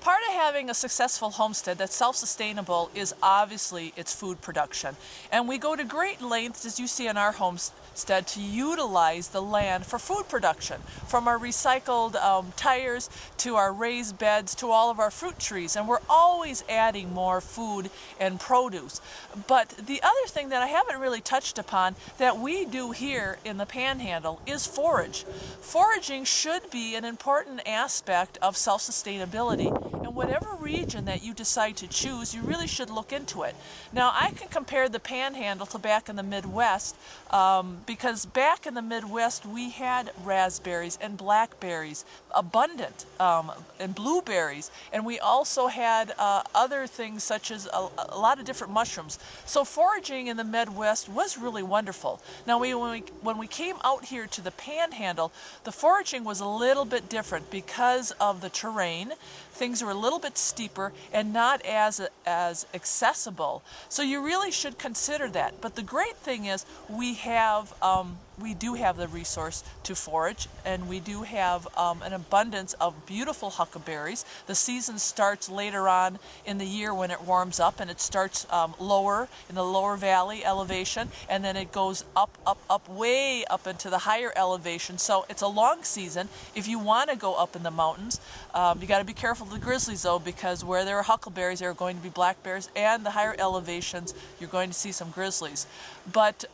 Part of having a successful homestead that's self-sustainable is obviously its food production. And we go to great lengths, as you see in our homestead, to utilize the land for food production, from our recycled tires to our raised beds to all of our fruit trees. And we're always adding more food and produce. But the other thing that I haven't really touched upon that we do here in the Panhandle is forage. Foraging should be an important aspect of self-sustainability. And whatever region that you decide to choose, you really should look into it. Now, I can compare the Panhandle to back in the Midwest because back in the Midwest we had raspberries and blackberries abundant and blueberries, and we also had other things such as a lot of different mushrooms. So foraging in the Midwest was really wonderful. Now, when we came out here to the Panhandle, the foraging was a little bit different because of the terrain. Things are a little bit steeper and not as accessible. So you really should consider that. But the great thing is we do have the resource to forage, and we do have an abundance of beautiful huckleberries. The season starts later on in the year when it warms up, and it starts lower in the lower valley elevation, and then it goes up, way up into the higher elevation. So it's a long season. If you want to go up in the mountains, you got to be careful of the grizzlies though, because where there are huckleberries, there are going to be blackberries, and the higher elevations, you're going to see some grizzlies. But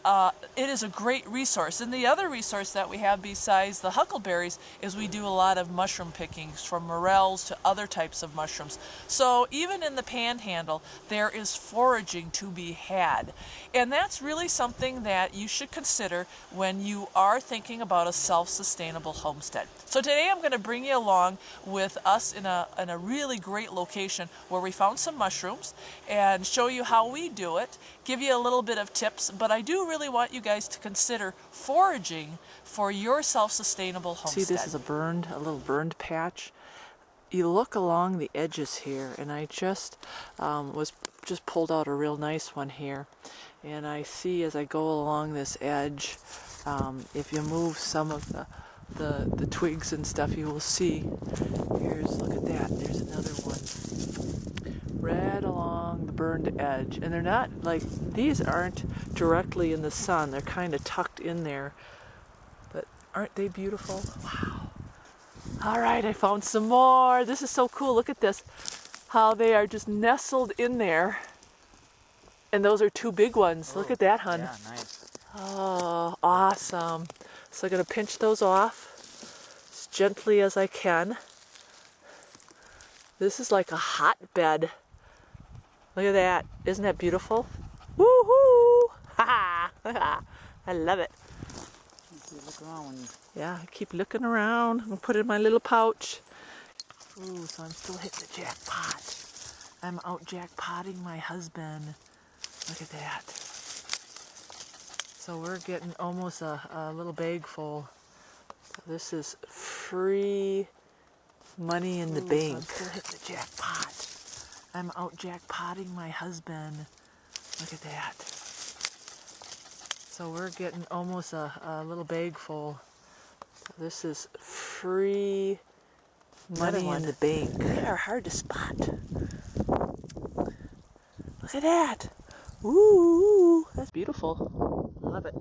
it is a great resource. And the other resource that we have besides the huckleberries is we do a lot of mushroom pickings, from morels to other types of mushrooms. So even in the Panhandle, there is foraging to be had. And that's really something that you should consider when you are thinking about a self-sustainable homestead. So today I'm going to bring you along with us in a really great location where we found some mushrooms and show you how we do it, give you a little bit of tips, but I do really want you guys to consider foraging for your self-sustainable homestead. See, this is a little burned patch. You look along the edges here, and I just pulled out a real nice one here, and I see as I go along this edge, if you move some of the twigs and stuff, you will see. Look at that. There's another one right along the burned edge, and they're not like, these aren't directly in the sun. They're kind of tucked in there, but aren't they beautiful? Wow. All right, I found some more. This is so cool. Look at this, how they are just nestled in there. And those are two big ones. Look at that, hun. Yeah, nice. Oh, awesome. So I'm going to pinch those off as gently as I can. This is like a hotbed. Look at that. Isn't that beautiful? Woohoo! Ha ha! I love it. Look around. Yeah, I keep looking around. I'm going to put it in my little pouch. Ooh, so I'm still hitting the jackpot. I'm out jackpotting my husband. Look at that. So we're getting almost a little bag full. This is free money in the bank. So I'm still hitting the jackpot. I'm out jackpotting my husband. Look at that. So we're getting almost a little bag full. This is free money in the bank. They are hard to spot. Look at that. Ooh, that's beautiful. Love it.